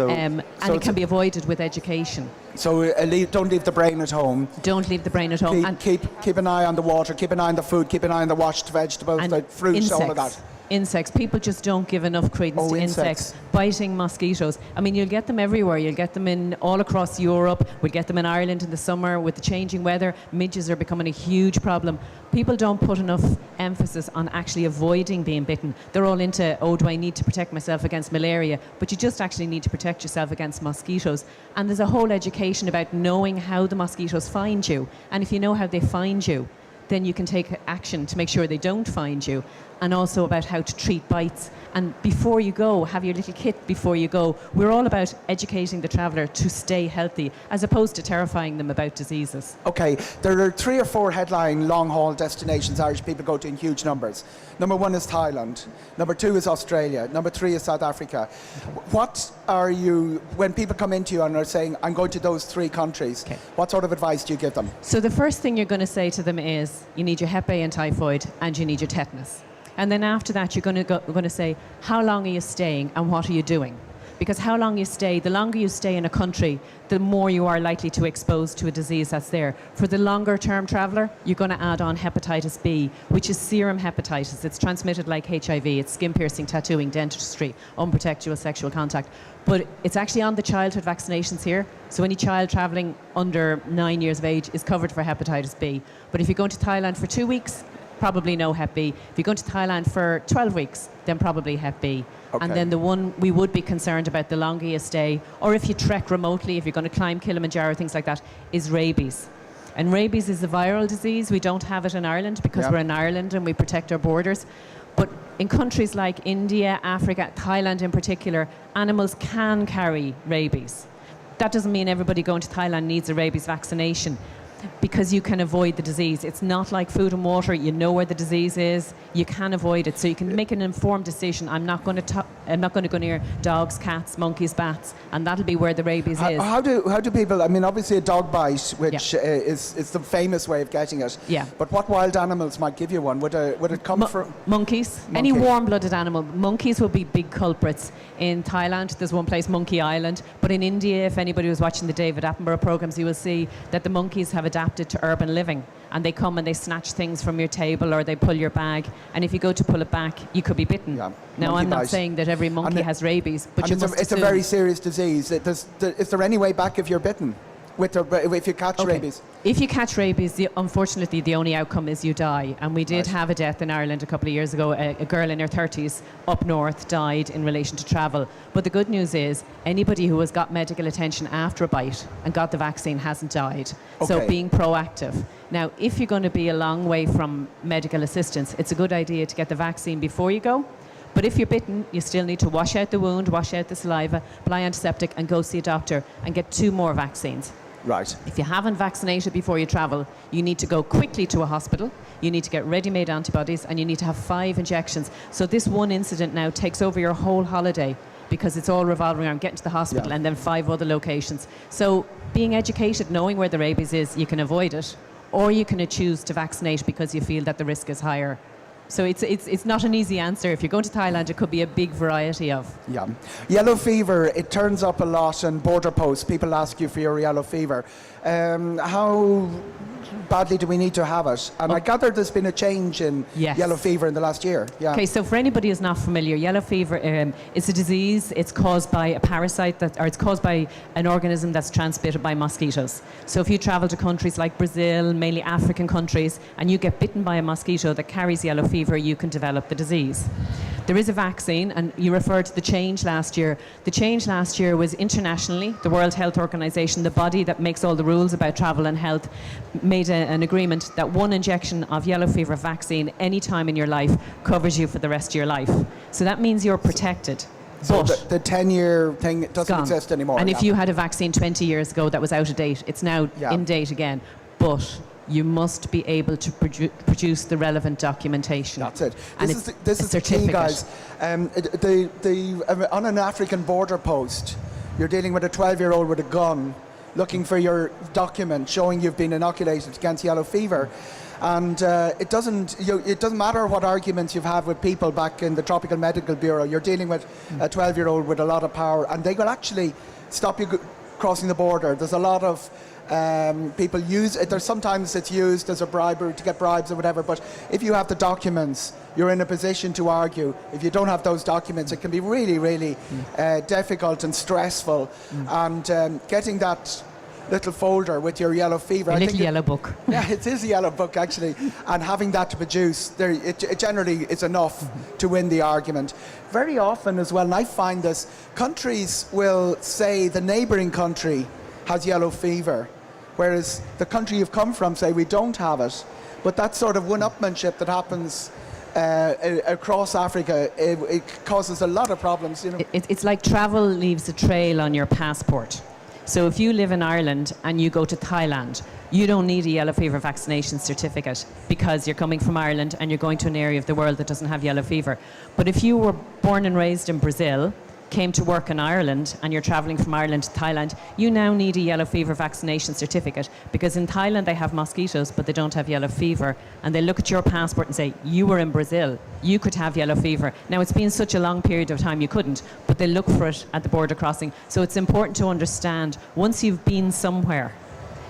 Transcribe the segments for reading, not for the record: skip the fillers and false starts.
And it can be avoided with education. So don't leave the brain at home. Don't leave the brain at home. Keep an eye on the water, keep an eye on the food, keep an eye on the washed vegetables, the fruits, all of that. Insects. People just don't give enough credence to insects. Biting mosquitoes. I mean, you'll get them everywhere. You'll get them in all across Europe. We'll get them in Ireland in the summer with the changing weather. Midges are becoming a huge problem. People don't put enough emphasis on actually avoiding being bitten. They're all into, do I need to protect myself against malaria? But you just actually need to protect yourself against mosquitoes. And there's a whole education about knowing how the mosquitoes find you. And if you know how they find you, then you can take action to make sure they don't find you, and also about how to treat bites. And before you go, have your little kit before you go. We're all about educating the traveller to stay healthy, as opposed to terrifying them about diseases. Okay, there are 3 or 4 headline long-haul destinations Irish people go to in huge numbers. Number 1 is Thailand. Number 2 is Australia. Number 3 is South Africa. What are you, when people come into you and are saying, I'm going to those 3 countries, what sort of advice do you give them? So the first thing you're going to say to them is, you need your Hep A and typhoid, and you need your tetanus. And then after that, you're going to say, how long are you staying and what are you doing? Because how long you stay, the longer you stay in a country, the more you are likely to expose to a disease that's there. For the longer term traveller, you're going to add on hepatitis B, which is serum hepatitis. It's transmitted like HIV. It's skin piercing, tattooing, dentistry, unprotected sexual contact. But it's actually on the childhood vaccinations here. So any child travelling under 9 years of age is covered for hepatitis B. But if you're going to Thailand for 2 weeks, probably no Hep B. If you're going to Thailand for 12 weeks, then probably Hep B. Okay. And then the one we would be concerned about the longer you stay, or if you trek remotely, if you're going to climb Kilimanjaro, things like that, is rabies. And rabies is a viral disease. We don't have it in Ireland because we're in Ireland and we protect our borders. But in countries like India, Africa, Thailand in particular, animals can carry rabies. That doesn't mean everybody going to Thailand needs a rabies vaccination, because you can avoid the disease. It's not like food and water. You know where the disease is. You can avoid it. So you can make an informed decision. I'm not going to go near dogs, cats, monkeys, bats, and that'll be where the rabies is. How do people, I mean, obviously a dog bite, which is the famous way of getting it. Yeah. But what wild animals might give you one? Would it come from? Monkeys. Any warm-blooded animal. Monkeys will be big culprits. In Thailand, there's one place, Monkey Island. But in India, if anybody was watching the David Attenborough programs, you will see that the monkeys have adapted to urban living, and they come and they snatch things from your table or they pull your bag, and if you go to pull it back, you could be bitten. Now, I'm not saying that every monkey has rabies, but it's a very serious disease. Is there any way back if you're bitten? If you catch rabies? If you catch rabies, unfortunately, the only outcome is you die. And we did have a death in Ireland a couple of years ago. A girl in her 30s up north died in relation to travel. But the good news is anybody who has got medical attention after a bite and got the vaccine hasn't died. Okay. So being proactive. Now, if you're going to be a long way from medical assistance, it's a good idea to get the vaccine before you go. But if you're bitten, you still need to wash out the wound, wash out the saliva, apply antiseptic, and go see a doctor and get 2 more vaccines. Right. If you haven't vaccinated before you travel, you need to go quickly to a hospital, you need to get ready-made antibodies, and you need to have 5 injections. So this one incident now takes over your whole holiday because it's all revolving around getting to the hospital and then 5 other locations. So being educated, knowing where the rabies is, you can avoid it, or you can choose to vaccinate because you feel that the risk is higher. So it's not an easy answer. If you're going to Thailand, it could be a big variety of. Yeah. Yellow fever, it turns up a lot on border posts. People ask you for your yellow fever. How badly do we need to have it? And I gather there's been a change in yellow fever in the last year. Yeah. Okay, so for anybody who's not familiar, yellow fever is a disease. It's caused by a parasite, or it's caused by an organism that's transmitted by mosquitoes. So if you travel to countries like Brazil, mainly African countries, and you get bitten by a mosquito that carries yellow fever, you can develop the disease. There is a vaccine, and you referred to the change last year. The change last year was internationally, the World Health Organization, the body that makes all the rules about travel and health, made an agreement that 1 injection of yellow fever vaccine any time in your life covers you for the rest of your life. So that means you're protected. So the 10-year thing doesn't exist anymore. And if you had a vaccine 20 years ago that was out of date, it's now in date again. But you must be able to produce the relevant documentation. That's it. This is the key, guys. On an African border post, you're dealing with a 12-year-old with a gun looking for your document showing you've been inoculated against yellow fever. And it doesn't matter what arguments you've had with people back in the Tropical Medical Bureau. You're dealing with a 12-year-old with a lot of power, and they will actually stop you crossing the border. There's a lot of people use it. Sometimes it's used as a bribery to get bribes or whatever, but if you have the documents, you're in a position to argue. If you don't have those documents, it can be really, really difficult and stressful. And getting that little folder with your yellow fever. A little yellow book. Yeah, it is a yellow book actually, and having that to produce, it generally is enough to win the argument. Very often as well, and I find this, countries will say the neighbouring country has yellow fever, whereas the country you've come from say we don't have it. But that sort of one-upmanship that happens across Africa, it causes a lot of problems. You know, it's like travel leaves a trail on your passport. So if you live in Ireland and you go to Thailand, you don't need a yellow fever vaccination certificate because you're coming from Ireland and you're going to an area of the world that doesn't have yellow fever. But if you were born and raised in Brazil, came to work in Ireland, and you're travelling from Ireland to Thailand, you now need a yellow fever vaccination certificate, because in Thailand they have mosquitoes but they don't have yellow fever, and they look at your passport and say, you were in Brazil, you could have yellow fever. Now it's been such a long period of time you couldn't, but they look for it at the border crossing. So it's important to understand, once you've been somewhere,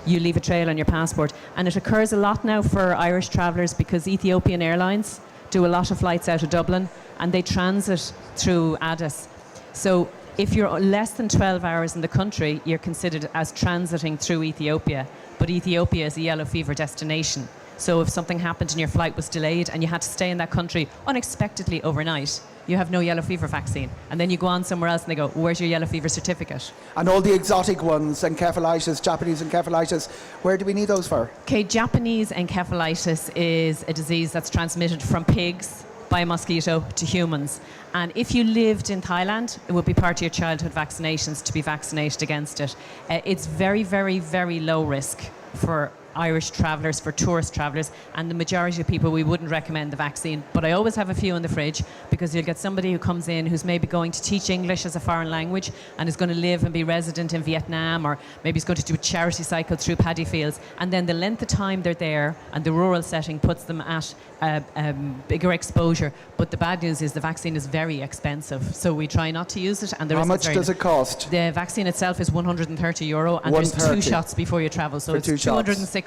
you leave a trail on your passport. And it occurs a lot now for Irish travellers because Ethiopian Airlines do a lot of flights out of Dublin and they transit through Addis. So if you're less than 12 hours in the country, you're considered as transiting through Ethiopia. But Ethiopia is a yellow fever destination. So if something happened and your flight was delayed and you had to stay in that country unexpectedly overnight, you have no yellow fever vaccine. And then you go on somewhere else and they go, where's your yellow fever certificate? and all the exotic ones, encephalitis, Japanese encephalitis, where do we need those for? Okay, Japanese encephalitis is a disease that's transmitted from pigs by a mosquito to humans. And if you lived in Thailand, it would be part of your childhood vaccinations to be vaccinated against it. It's very, very, very low risk for Irish travellers, for tourist travellers, and the majority of people we wouldn't recommend the vaccine. But I always have a few in the fridge, because you'll get somebody who comes in who's maybe going to teach English as a foreign language and is going to live and be resident in Vietnam, or maybe he's going to do a charity cycle through paddy fields, and then the length of time they're there and the rural setting puts them at bigger exposure. But the bad news is the vaccine is very expensive, so we try not to use it. And How much does it cost? The vaccine itself is €130, and there's 2 shots before you travel, so it's 260.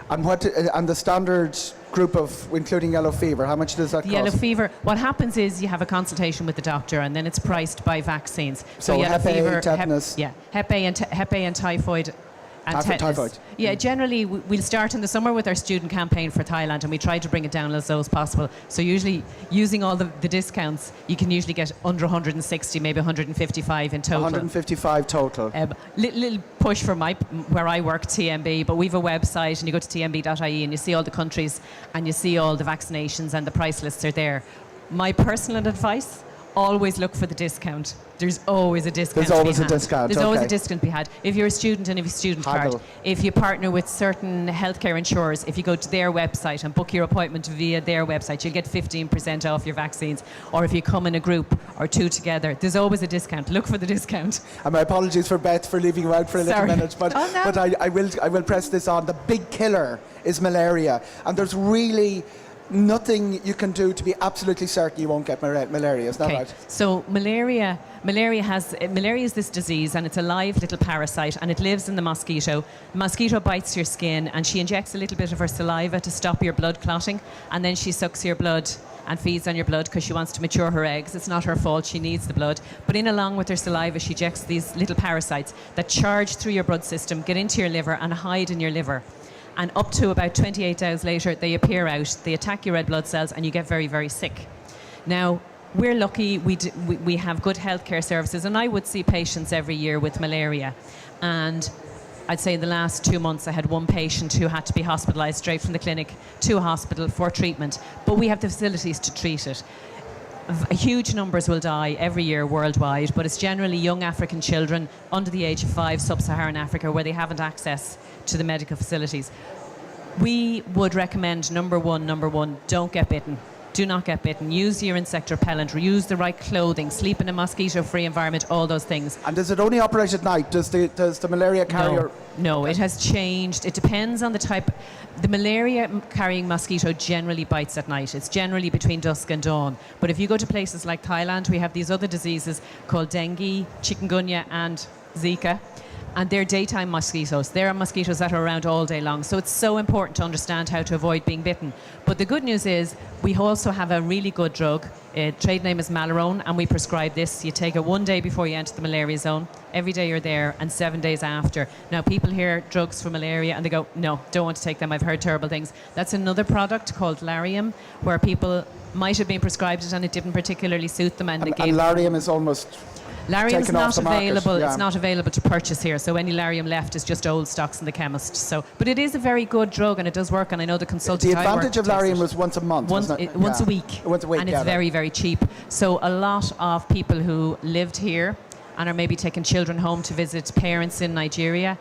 And and the standard group of, including yellow fever, how much does that cost? Yellow fever, what happens is you have a consultation with the doctor, and then it's priced by vaccines. So yellow Hep A, fever, tetanus. Hep A and typhoid. And tetanus. Typhoid. Yeah, generally we'll start in the summer with our student campaign for Thailand, and we try to bring it down as low as possible. So usually, using all the discounts, you can usually get under 160, maybe 155 in total. 155 total. Little push for where I work, TMB, but we've a website, and you go to tmb.ie and you see all the countries and you see all the vaccinations, and the price lists are there. My personal advice: always look for the discount. There's always a discount. There's always a discount. There's always a discount to be had. If you're a student and if you have a student card, if you partner with certain healthcare insurers, if you go to their website and book your appointment via their website, you'll get 15% off your vaccines. Or if you come in a group or 2 together, there's always a discount. Look for the discount. And my apologies for Beth for leaving you out for a little minute, but but I will press this on. The big killer is malaria, and there's really nothing you can do to be absolutely certain you won't get malaria. Is that right? So malaria is this disease, and it's a live little parasite, and it lives in the mosquito. The mosquito bites your skin, and she injects a little bit of her saliva to stop your blood clotting, and then she sucks your blood and feeds on your blood because she wants to mature her eggs. It's not her fault, she needs the blood. But in along with her saliva, she injects these little parasites that charge through your blood system, get into your liver and hide in your liver. And up to about 28 hours later, they appear out, they attack your red blood cells, and you get very, very sick. Now, we're lucky, we have good healthcare services, and I would see patients every year with malaria. And I'd say in the last 2 months, I had one patient who had to be hospitalised straight from the clinic to a hospital for treatment. But we have the facilities to treat it. Huge numbers will die every year worldwide, but it's generally young African children under the age of 5, sub-Saharan Africa, where they haven't access to the medical facilities. We would recommend number one, don't get bitten. do not get bitten. Use your insect repellent, use the right clothing, sleep in a mosquito-free environment, all those things. And does it only operate at night? Does the malaria carrier... No, it has changed. It depends on the type. The malaria-carrying mosquito generally bites at night. It's generally between dusk and dawn. But if you go to places like Thailand, we have these other diseases called dengue, chikungunya, and Zika. And they're daytime mosquitoes. They're mosquitoes that are around all day long. So it's so important to understand how to avoid being bitten. But the good news is we also have a really good drug. Trade name is Malarone, and we prescribe this. You take it 1 day before you enter the malaria zone. Every day you're there, and 7 days after. Now, people hear drugs for malaria, and they go, no, don't want to take them. I've heard terrible things. That's another product called Lariam, where people might have been prescribed it, and it didn't particularly suit them. And Lariam is almost... Larium's not available. Yeah. It's not available to purchase here. So any Larium left is just old stocks in the chemist. So, but it is a very good drug, and it does work. And I know the consultant. The advantage of Larium was once a month. Once a week. Once a week, and it's very, very cheap. So a lot of people who lived here and are maybe taking children home to visit parents in Nigeria,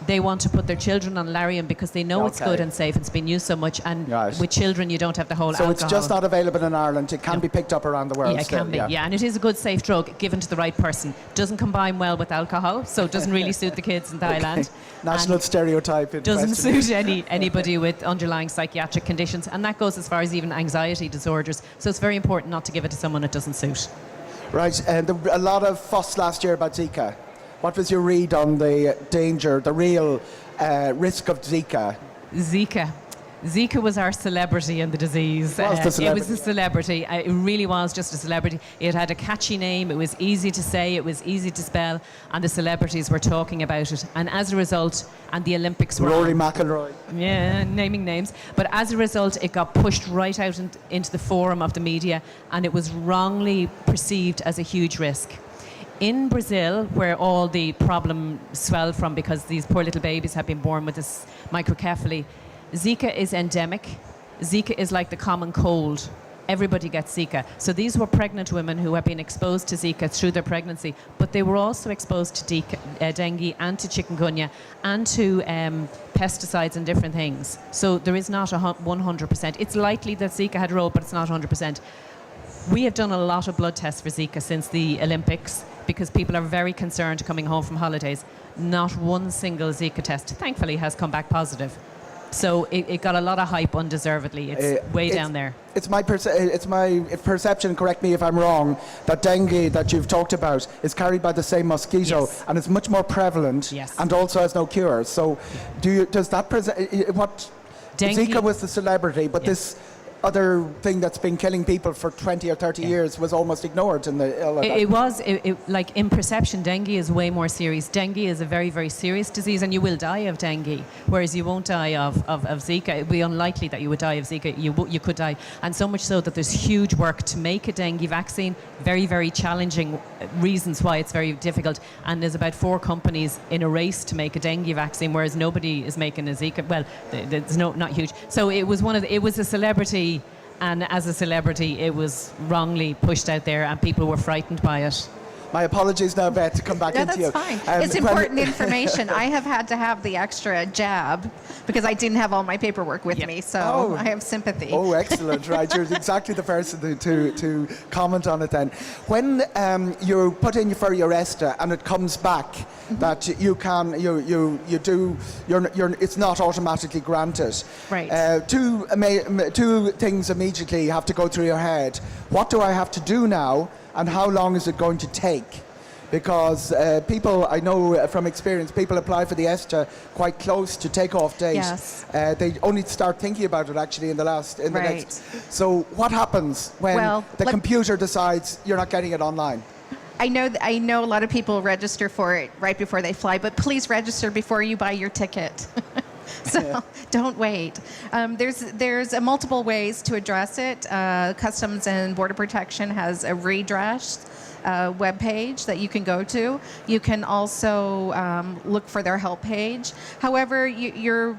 they want to put their children on Larium because they know it's good and safe. It's been used so much, and with children you don't have the whole alcohol. So it's just not available in Ireland. It can be picked up around the world. Yeah, it can be. Yeah, and it is a good, safe drug given to the right person. Doesn't combine well with alcohol, so it doesn't really suit the kids in Thailand. National stereotype. Doesn't suit anybody with underlying psychiatric conditions, and that goes as far as even anxiety disorders. So it's very important not to give it to someone it doesn't suit. Right, and a lot of fuss last year about Zika. What was your read on the danger, the real risk of Zika? Zika was our celebrity in the disease. It was a celebrity. It really was just a celebrity. It had a catchy name. It was easy to say. It was easy to spell. And the celebrities were talking about it. And as a result, and the Olympics were Rory McIlroy. Yeah, naming names. But as a result, it got pushed right out into the forum of the media. And it was wrongly perceived as a huge risk. In Brazil, where all the problem swelled from because these poor little babies have been born with this microcephaly, Zika is endemic. Zika is like the common cold. Everybody gets Zika. So these were pregnant women who had been exposed to Zika through their pregnancy, but they were also exposed to dengue and to chikungunya and to pesticides and different things. So there is not 100%. It's likely that Zika had a role, but it's not 100%. We have done a lot of blood tests for Zika since the Olympics because people are very concerned coming home from holidays. Not one single Zika test, thankfully, has come back positive. So it got a lot of hype undeservedly. It's way down there. It's my perception, correct me if I'm wrong, that dengue that you've talked about is carried by the same mosquito and it's much more prevalent and also has no cure. So does that Zika was the celebrity, but this other thing that's been killing people for 20 or 30 years was almost ignored in the like in perception, dengue is way more serious. Dengue is a very, very serious disease, and you will die of dengue, whereas you won't die of Zika. It would be unlikely that you would die of Zika. You could die, and so much so that there's huge work to make a dengue vaccine. Very, very challenging reasons why it's very difficult, and there's about 4 companies in a race to make a dengue vaccine, whereas nobody is making a Zika. Well, there's not huge. So it was a celebrity. And as a celebrity, it was wrongly pushed out there, and people were frightened by it. My apologies now, Beth, to come back into you. That's fine. It's important information. I have had to have the extra jab because I didn't have all my paperwork with me, so I have sympathy. Oh, excellent. Right, you're exactly the person to comment on it then. When you put in for your ESTA and it comes back that it's not automatically granted. Right. Two things immediately have to go through your head. What do I have to do now? And how long is it going to take? Because people, I know from experience, people apply for the ESTA quite close to take-off date. Yes. They only start thinking about it actually in the next. So what happens when the computer decides you're not getting it online? I know a lot of people register for it right before they fly, but please register before you buy your ticket. So don't wait. There's multiple ways to address it. Customs and Border Protection has a redress webpage that you can go to. You can also look for their help page. However, you're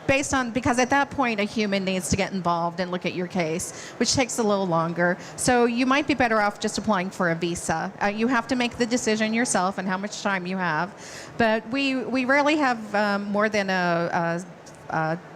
based on, because at that point a human needs to get involved and look at your case, which takes a little longer. So you might be better off just applying for a visa. You have to make the decision yourself and how much time you have. But we rarely have more than a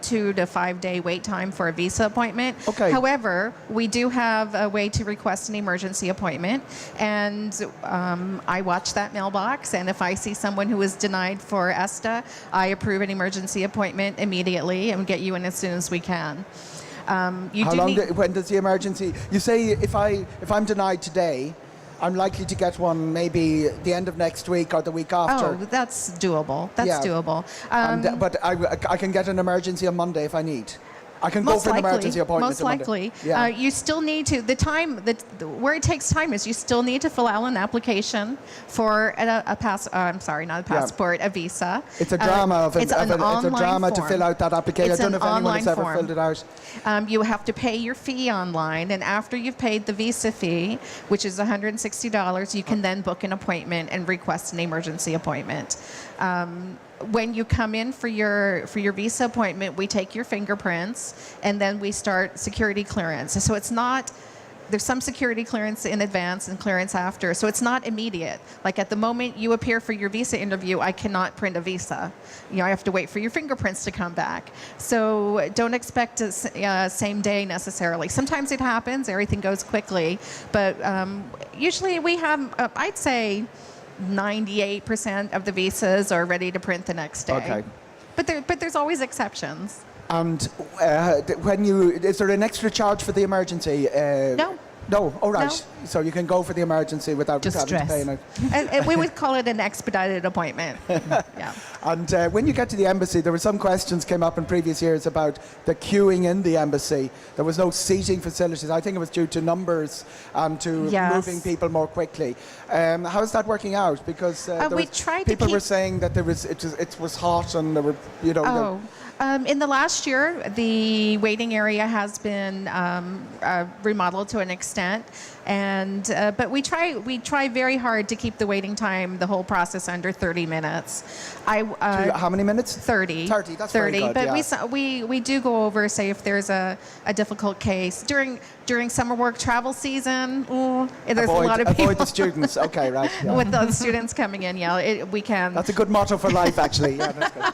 2 to 5 day wait time for a visa appointment. Okay. However, we do have a way to request an emergency appointment, and I watch that mailbox, and if I see someone who is denied for ESTA, I approve an emergency appointment immediately and get you in as soon as we can. When does the emergency? You say if I'm denied today, I'm likely to get one maybe the end of next week or the week after. Oh, that's doable. That's doable. But I can get an emergency on Monday if I need. I can go for an emergency appointment. Most likely. You still need to, where it takes time is you still need to fill out an application for a visa. It's a drama it's a drama to fill out that application. I don't know if anyone has ever filled it out. You have to pay your fee online, and after you've paid the visa fee, which is $160, you can then book an appointment and request an emergency appointment. When you come in for your visa appointment, we take your fingerprints, and then we start security clearance. So it's not, there's some security clearance in advance and clearance after, so it's not immediate. Like at the moment you appear for your visa interview, I cannot print a visa. I have to wait for your fingerprints to come back. So don't expect a same day necessarily. Sometimes it happens, everything goes quickly, but usually we have, I'd say, 98% of the visas are ready to print the next day. Okay. But there's always exceptions. And is there an extra charge for the emergency? No. No, all right. No. So you can go for the emergency without having to pay it. And we would call it an expedited appointment. Yeah. And when you get to the embassy, there were some questions came up in previous years about the queuing in the embassy. There was no seating facilities. I think it was due to numbers and to moving people more quickly. How is that working out? Because people were saying that it was hot and there were, in the last year, the waiting area has been remodeled to an extent, but we try very hard to keep the waiting time, the whole process, under 30 minutes. How many minutes? 30. 30. That's 30. Very good. But we do go over, say, if there's a difficult case during summer work travel season. There's a lot of people. Avoid the students. Okay, right. Yeah. With the students coming in, we can. That's a good motto for life, actually. Yeah, that's good.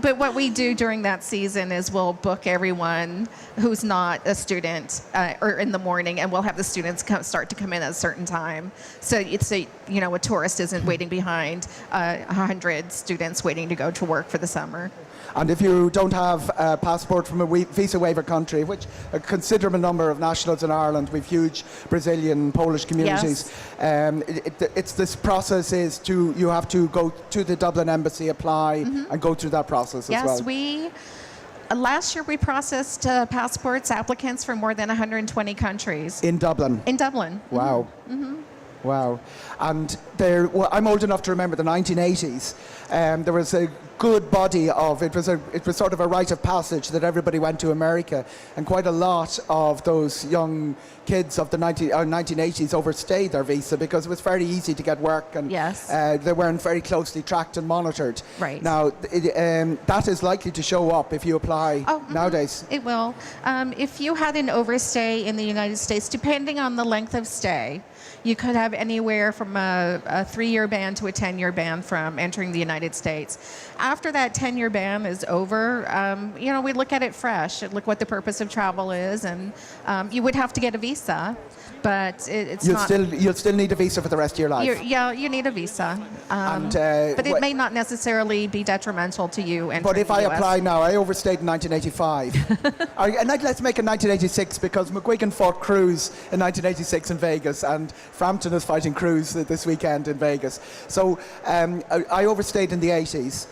But what we do during that season is we'll book everyone who's not a student or in the morning, and we'll have the students start to come in at a certain time. So it's a tourist isn't waiting behind 100 students waiting to go to work for the summer. And if you don't have a passport from a visa waiver country, which a considerable number of nationals in Ireland, we've huge Brazilian, Polish communities. Yes. This process is you have to go to the Dublin embassy, apply, and go through that process as well. Yes, last year we processed passports applicants from more than 120 countries. In Dublin? In Dublin. Wow. Wow. And I'm old enough to remember the 1980s. There was a good body of it was sort of a rite of passage that everybody went to America, and quite a lot of those young kids of the 1980s overstayed their visa because it was very easy to get work, and they weren't very closely tracked and monitored. Right. Now that is likely to show up if you apply nowadays. It will. If you had an overstay in the United States, depending on the length of stay, you could have anywhere from a 3-year ban to a 10-year ban from entering the United States. After that 10-year ban is over, we look at it fresh, look what the purpose of travel is, and you would have to get a visa, but you'll still need a visa for the rest of your life. You need a visa, but it may not necessarily be detrimental to you entering But if the I US. apply now, I overstayed in 1985. Let's make it 1986 because McGuigan fought Cruz in 1986 in Vegas, and Frampton is fighting Cruz this weekend in Vegas. So I overstayed in the 80s.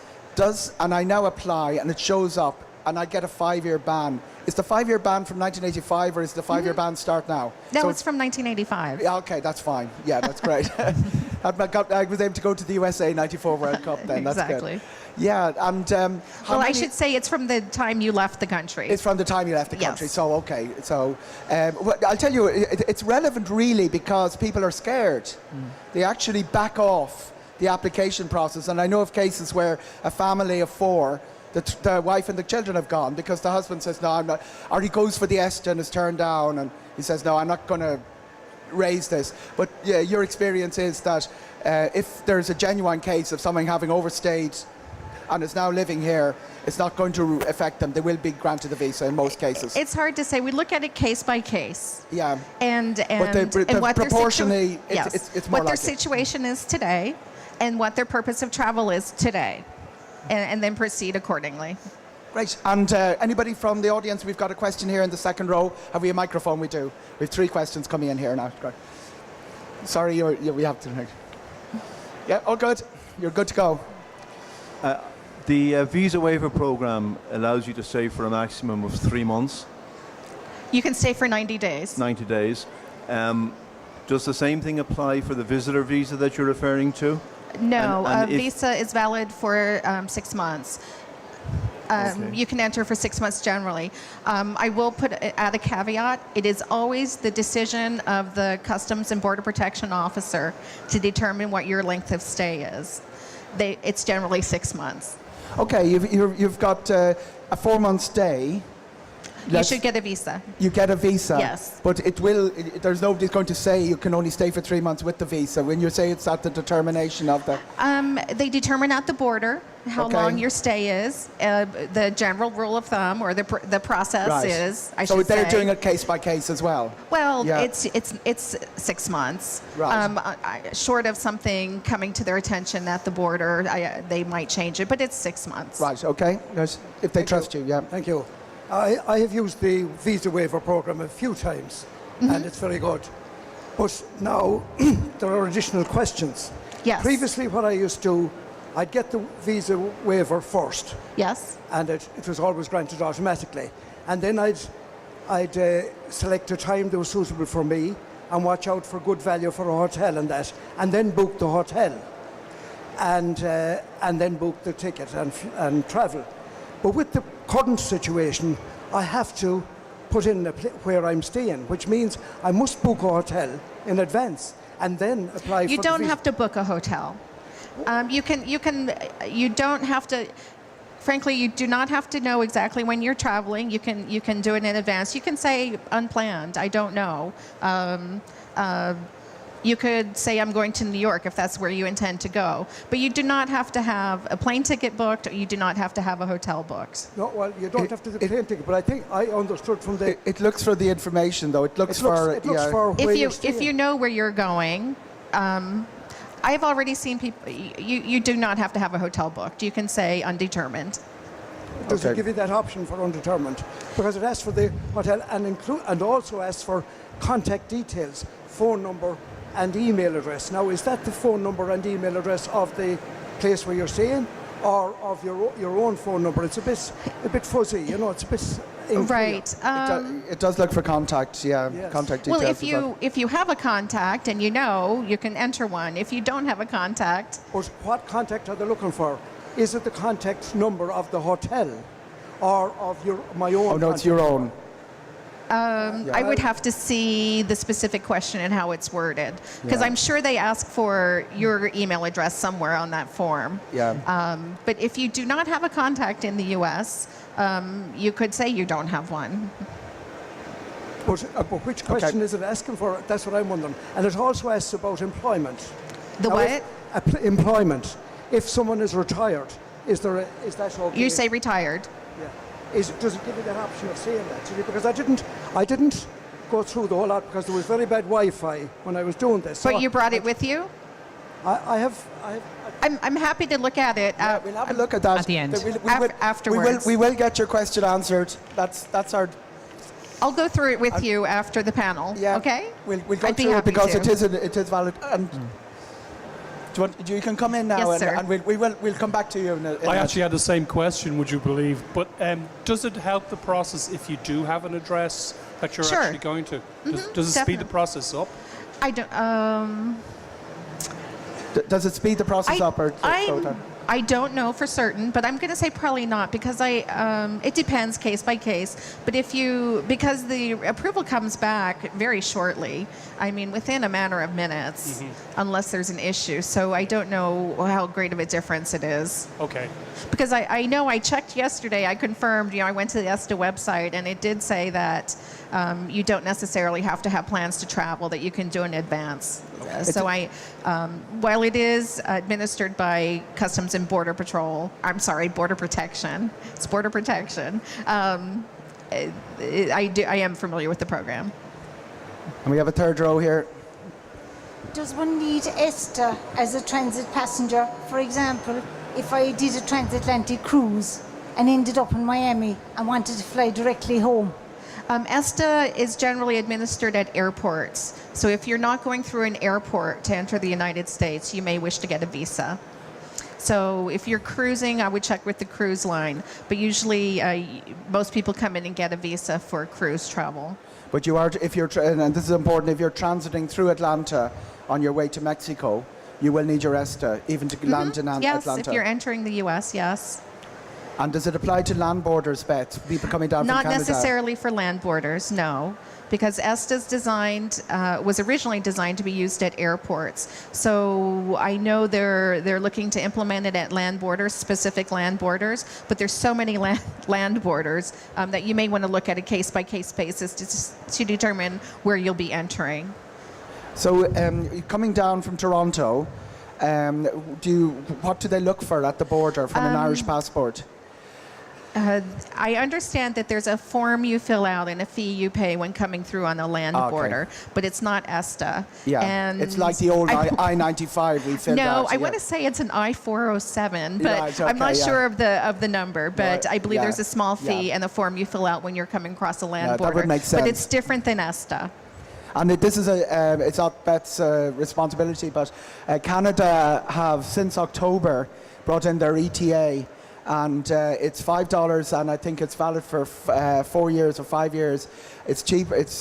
And I now apply, and it shows up, and I get a 5-year ban. Is the 5-year ban from 1985, or is the 5-year ban start now? No, it's from 1985. Yeah, okay, that's fine. Yeah, that's great. I was able to go to the USA 94 World Cup then. That's exactly. Good. Yeah, and I should say it's from the time you left the country. It's from the time you left the country. Yes. So okay. So I'll tell you, it's relevant really because people are scared. They actually back off the application process, and I know of cases where a family of 4, the wife and the children have gone because the husband says no, I'm not, or he goes for the ESTA and is turned down, and he says no, I'm not going to raise this. But yeah, your experience is that if there's a genuine case of someone having overstayed and is now living here, it's not going to affect them. They will be granted a visa in most cases. It's hard to say. We look at it case by case. Yeah. And But what proportionally, yes, it's more what their likely. situation is today, and what their purpose of travel is today, and then proceed accordingly. Great. And anybody from the audience? We've got a question here in the second row. Have we a microphone? We do. We have 3 questions coming in here now. Great. Sorry, we have to. Yeah, all good. You're good to go. The visa waiver program allows you to stay for a maximum of 3 months, You can stay for 90 days. 90 days. Does the same thing apply for the visitor visa that you're referring to? No, And a if- visa is valid for 6 months. Okay. You can enter for 6 months generally. I will add a caveat. It is always the decision of the Customs and Border Protection officer to determine what your length of stay is. It's generally 6 months. Okay, you've got a 4-month stay. You should get a visa. You get a visa. Yes. But there's nobody's going to say you can only stay for 3 months with the visa. When you say it's at the determination of the... They determine at the border how Okay. long your stay is. The general rule of thumb, or the process Right. is, I So should they're say. doing it case by case as well. Well, Yeah. it's 6 months. Right. Short of something coming to their attention at the border, they might change it, but it's 6 months. Right, okay. Yes, if they trust you, yeah. Thank you. I have used the visa waiver program a few times, and it's very good. But now there are additional questions. Yes. Previously, what I used to do, I'd get the visa waiver first, Yes. and it was always granted automatically. And then I'd select a time that was suitable for me and watch out for good value for a hotel and that, and then book the hotel, and then book the ticket and travel. But with the current situation, I have to put in where I'm staying, which means I must book a hotel in advance and then apply for You the don't visa. have to book a hotel. You don't have to. Frankly, you do not have to know exactly when you're traveling. You can do it in advance. You can say unplanned. I don't know. You could say I'm going to New York if that's where you intend to go. But you do not have to have a plane ticket booked, or you do not have to have a hotel booked. No, well, you don't have to do the plane ticket, but I think I understood from the... It looks for the information, though. It looks for where you're If staying. you know where you're going, I've already seen people. You do not have to have a hotel booked. You can say undetermined. Does Okay. it give you that option for undetermined? Because it asks for the hotel and also asks for contact details, phone number and email address. Now, is that the phone number and email address of the place where you're staying, or of your own phone number? It's a bit fuzzy, you know. It's a bit unclear. Right. It does look for contact, yeah. Yes. Contact details. Well, as well. if you have a contact and you know, you can enter one. If you don't have a contact, But what contact are they looking for? Is it the contact number of the hotel, or of my own? Oh, no, it's your own. I would have to see the specific question and how it's worded, because Yeah. I'm sure they ask for your email address somewhere on that form. Yeah. But if you do not have a contact in the U.S., you could say you don't have one. But which question is it asking for? That's what I'm wondering. And it also asks about employment. The Now, what? employment. If someone is retired, is that okay? You say retired. Yeah. Does it give you that option of saying that? See, because I didn't go through the whole lot because there was very bad Wi-Fi when I was doing this. But you brought it with you? I have I'm happy to look at it. We'll have a look at that At the end. Afterwards. We will get your question answered. That's our... I'll go through it with you after the panel. Yeah. Okay? We'll go I'd be through it happy because to. it is valid. And you can come in now, Yes, sir. and we'll come back to you. I actually had the same question, would you believe? But does it help the process if you do have an address that you're Sure. actually going to? Does it speed the definitely. process up? I don't. Does it speed the process up or slow it down? I don't know for certain, but I'm going to say probably not, because it depends case by case. But because the approval comes back very shortly, I mean within a matter of minutes, unless there's an issue. So I don't know how great of a difference it is. Okay. Because I know I checked yesterday, I confirmed, I went to the ESTA website, and it did say that you don't necessarily have to have plans to travel, that you can do in advance. While it is administered by Customs and Border Patrol, Border Protection. It's Border Protection. I am familiar with the program. And we have a third row here. Does one need ESTA as a transit passenger? For example, if I did a transatlantic cruise and ended up in Miami and wanted to fly directly home. ESTA is generally administered at airports. So if you're not going through an airport to enter the United States, you may wish to get a visa. So if you're cruising, I would check with the cruise line. But usually, most people come in and get a visa for cruise travel. But you are, and this is important, if you're transiting through Atlanta on your way to Mexico, you will need your ESTA, even to land in Yes, Atlanta. if you're entering the U.S., yes. And does it apply to land borders, Beth? People coming down from Canada? Not necessarily for land borders, no. Because ESTA's was originally designed to be used at airports. So I know they're looking to implement it at land borders, specific land borders, but there's so many land borders that you may want to look at a case-by-case basis to determine where you'll be entering. So coming down from Toronto, what do they look for at the border from an Irish passport? I understand that there's a form you fill out and a fee you pay when coming through on a land border, but it's not ESTA. Yeah, and it's like the old I-95 we filled out. No, I want to say it's an I-407, but Yeah, it's okay, I'm not sure of the number. But I believe yeah, there's a small fee yeah. and a form you fill out when you're coming across a land Yeah, border. that would make sense. But it's different than ESTA. And this is it's not Beth's responsibility, but Canada have since October brought in their ETA, and it's $5, and I think it's valid for 4 years or 5 years. It's cheap. It's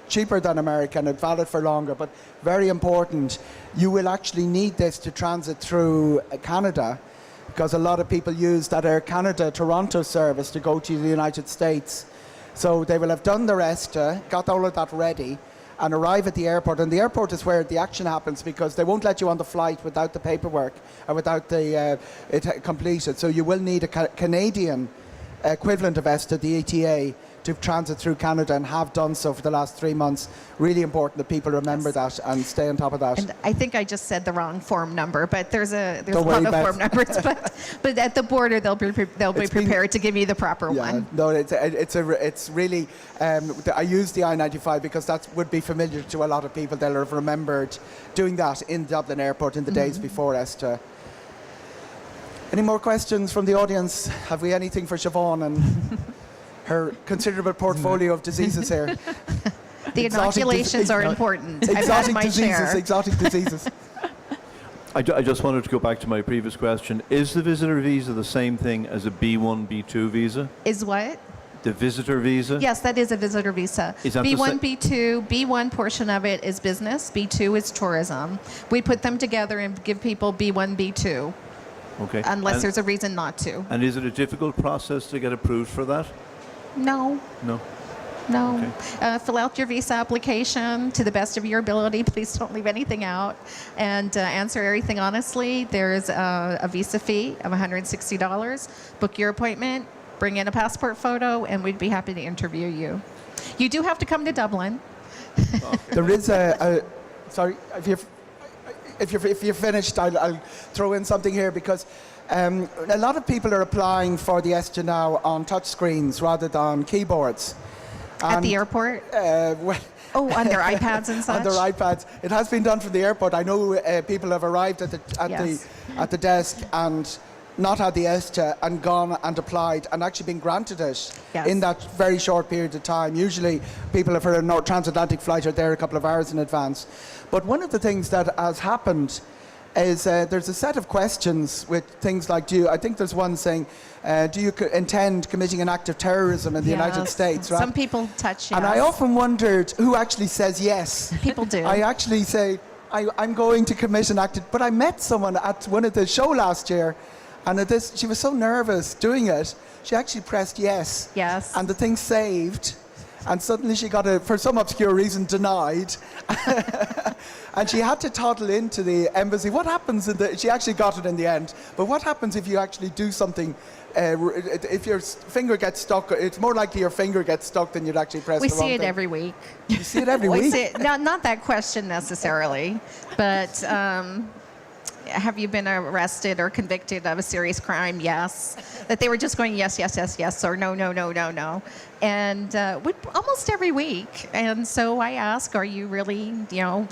cheaper than America, and it's valid for longer. But very important, you will actually need this to transit through Canada, because a lot of people use that Air Canada Toronto service to go to the United States. So they will have done their ESTA, got all of that ready, and arrive at the airport. And the airport is where the action happens, because they won't let you on the flight without the paperwork and without it completed. So you will need a Canadian equivalent of ESTA, the ETA, to transit through Canada, and have done so for the last 3 months. Really important that people remember that and stay on top of that. And I think I just said the wrong form number, but there's a Don't lot worry, of Beth. form numbers. But at the border, they'll be prepared to give you the proper one. No, it's really. I use the I-95 because that would be familiar to a lot of people. They'll have remembered doing that in Dublin Airport in the days before ESTA. Any more questions from the audience? Have we anything for Siobhan and her considerable portfolio of diseases here? The inoculations are important. I've had Exotic my diseases, share. exotic diseases. I just wanted to go back to my previous question. Is the visitor visa the same thing as a B1, B2 visa? Is what? The visitor visa? Yes, that is a visitor visa. Is that the B1, B2, B1 portion of it is business, B2 is tourism. We put them together and give people B1, B2, Okay. unless there's a reason not to. And is it a difficult process to get approved for that? No. No. No. Fill out your visa application to the best of your ability. Please don't leave anything out. And answer everything honestly. There's a visa fee of $160. Book your appointment, bring in a passport photo, and we'd be happy to interview you. You do have to come to Dublin. There is sorry, if you're finished, I'll throw in something here, because a lot of people are applying for the ESTA now on touch screens rather than keyboards. At the airport? On their iPads and such? On their iPads. It has been done from the airport. I know people have arrived at the desk and not had the ESTA and gone and applied and actually been granted it in that very short period of time. Usually people, for a transatlantic flight, are there a couple of hours in advance. But one of the things that has happened is there's a set of questions with things like, I think there's one saying, do you intend committing an act of terrorism in the United States? Right? Some people touch yes. And I often wondered who actually says yes. People do. I actually say, I'm going to commit an act of, but I met someone at one of the show last year, and she was so nervous doing it, she actually pressed yes. Yes. And the thing saved. and suddenly she got it, for some obscure reason, denied. And she had to toddle into the embassy. What happens she actually got it in the end, but what happens if you actually do something, if your finger gets stuck? It's more likely your finger gets stuck than you'd actually press We the wrong see it thing. every week. You see it every We week? see it, not that question necessarily, but have you been arrested or convicted of a serious crime? Yes. That they were just going yes, yes, yes, yes, or no, no, no, no, no. And almost every week. And so I ask, are you really,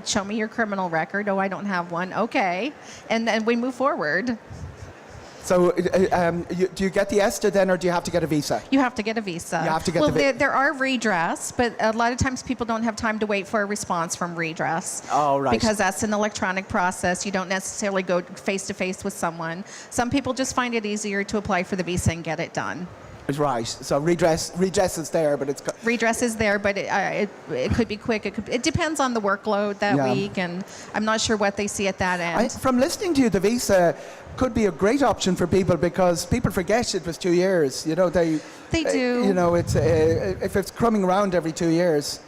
show me your criminal record. Oh, I don't have one. Okay. And then we move forward. So do you get the ESTA then, or do you have to get a visa? You have to get a visa. You have to get well, the visa. there are redress, but a lot of times people don't have time to wait for a response from redress. Oh, right. Because that's an electronic process. You don't necessarily go face-to-face with someone. Some people just find it easier to apply for the visa and get it done. Right. So redress is there, but it's... Redress is there, but it could be quick. It depends on the workload that week, and I'm not sure what they see at that end. From listening to you, the visa could be a great option for people because people forget it was 2 years. They do. It's if it's coming around every 2 years,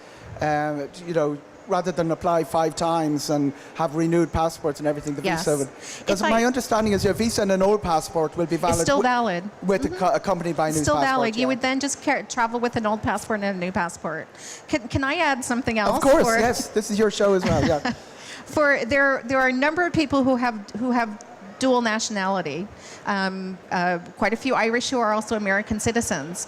rather than apply 5 times and have renewed passports and everything, the visa would. Because my understanding is your visa and an old passport will be valid. It's still valid. Accompanied by a new passport. Still valid. You would then just travel with an old passport and a new passport. Can I add something else? Of course, yes. This is your show as well. Yeah. There are a number of people who have dual nationality. Quite a few Irish who are also American citizens.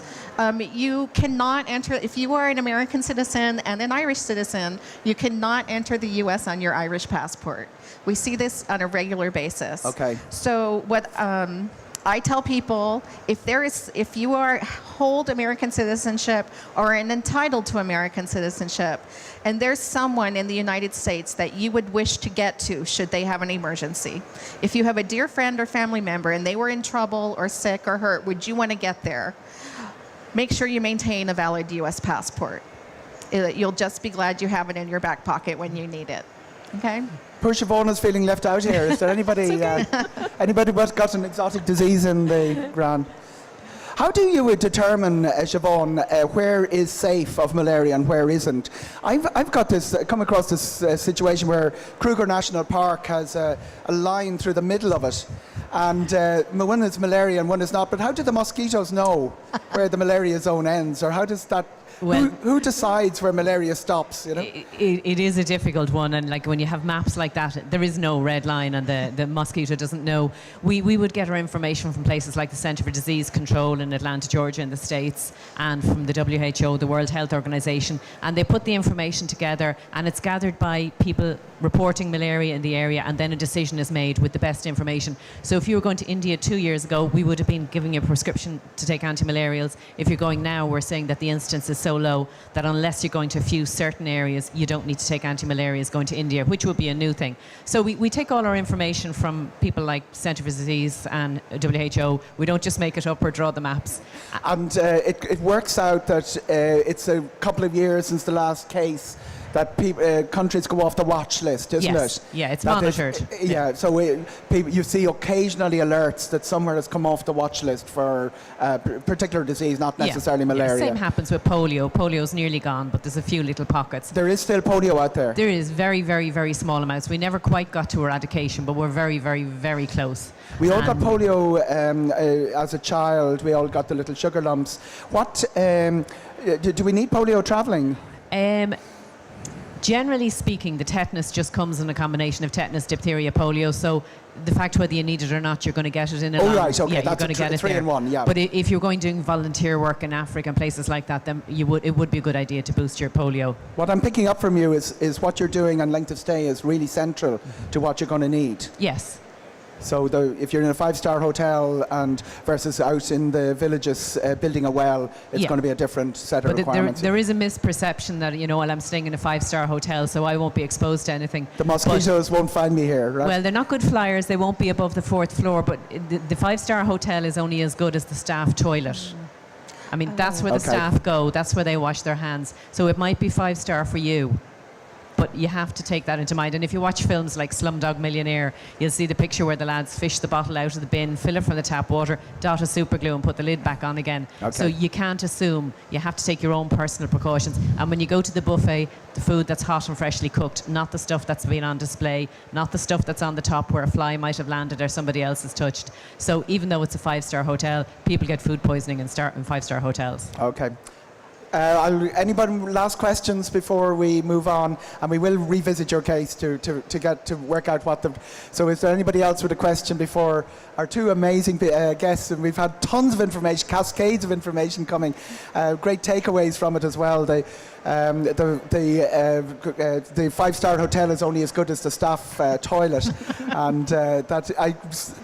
You cannot enter, if you are an American citizen and an Irish citizen, you cannot enter the U.S. on your Irish passport. We see this on a regular basis. Okay. So what I tell people, if you hold American citizenship or are entitled to American citizenship, and there's someone in the United States that you would wish to get to should they have an emergency. If you have a dear friend or family member and they were in trouble or sick or hurt, would you want to get there? Make sure you maintain a valid U.S. passport. You'll just be glad you have it in your back pocket when you need it. Okay? Poor Siobhan is feeling left out here. Is there anybody anybody who's got an exotic disease in the Gran? How do you determine, Siobhan, where is safe of malaria and where isn't? I've come across this situation where Kruger National Park has a line through the middle of it, and one is malaria and one is not. But how do the mosquitoes know where the malaria zone ends, or how does that? Who decides where malaria stops? It is a difficult one, and like when you have maps like that, there is no red line, and the mosquito doesn't know. We would get our information from places like the Centre for Disease Control in Atlanta, Georgia, in the States, and from the WHO, the World Health Organization, and they put the information together, and it's gathered by people reporting malaria in the area, and then a decision is made with the best information. So if you were going to India 2 years ago, we would have been giving you a prescription to take antimalarials. If you're going now, we're saying that the incidence is so low that unless you're going to a few certain areas, you don't need to take antimalarials going to India, which would be a new thing. So we take all our information from people like Centre for Disease and WHO. We don't just make it up or draw the maps. And it works out that it's a couple of years since the last case that countries go off the watch list, isn't it? Yeah, it's monitored. So you see occasionally alerts that somewhere has come off the watch list for a particular disease, not necessarily malaria. Same happens with polio. Polio's nearly gone, but there's a few little pockets. There is still polio out there? There is very, very, very small amounts. We never quite got to eradication, but we're very, very, very close. We all got polio as a child. We all got the little sugar lumps. What do we need polio travelling? Generally speaking, the tetanus just comes in a combination of tetanus, diphtheria, polio. So the fact whether you need it or not, you're going to get it in a right, okay. Yeah, That's you're going to get it 3 there. in 1, yeah. But if you're going doing volunteer work in Africa and places like that, then it would be a good idea to boost your polio. What I'm picking up from you is what you're doing and length of stay is really central to what you're going to need. Yes. So if you're in a 5-star hotel and versus out in the villages building a well, it's going to be a different set of requirements. There is a misperception that, well, I'm staying in a 5-star hotel, so I won't be exposed to anything. The mosquitoes won't find me here, right? Well, they're not good flyers. They won't be above the 4th floor, but the 5-star hotel is only as good as the staff toilet. I mean, that's where the staff go. That's where they wash their hands. So it might be 5-star for you. But you have to take that into mind. And if you watch films like Slumdog Millionaire, you'll see the picture where the lads fish the bottle out of the bin, fill it from the tap water, dot a super glue and put the lid back on again. Okay. So you can't assume. You have to take your own personal precautions. And when you go to the buffet, the food that's hot and freshly cooked, not the stuff that's been on display, not the stuff that's on the top where a fly might have landed or somebody else has touched. So even though it's a 5-star hotel, people get food poisoning in 5-star hotels. Okay. Anybody last questions before we move on? And we will revisit your case to get to work out what the. So, is there anybody else with a question before our two amazing guests? And we've had tons of information, cascades of information coming. Great takeaways from it as well. The 5-star hotel is only as good as the staff toilet, and that I'm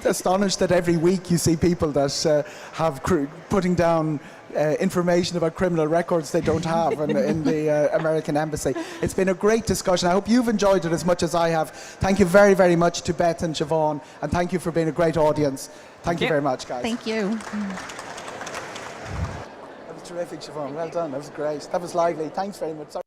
astonished that every week you see people that have putting down. Information about criminal records they don't have in the American Embassy. It's been a great discussion. I hope you've enjoyed it as much as I have. Thank you very, very much to Beth and Siobhan, and thank you for being a great audience. Thank you very much, guys. Thank you. That was terrific, Siobhan. Well done. That was great. That was lively. Thanks very much. Sorry.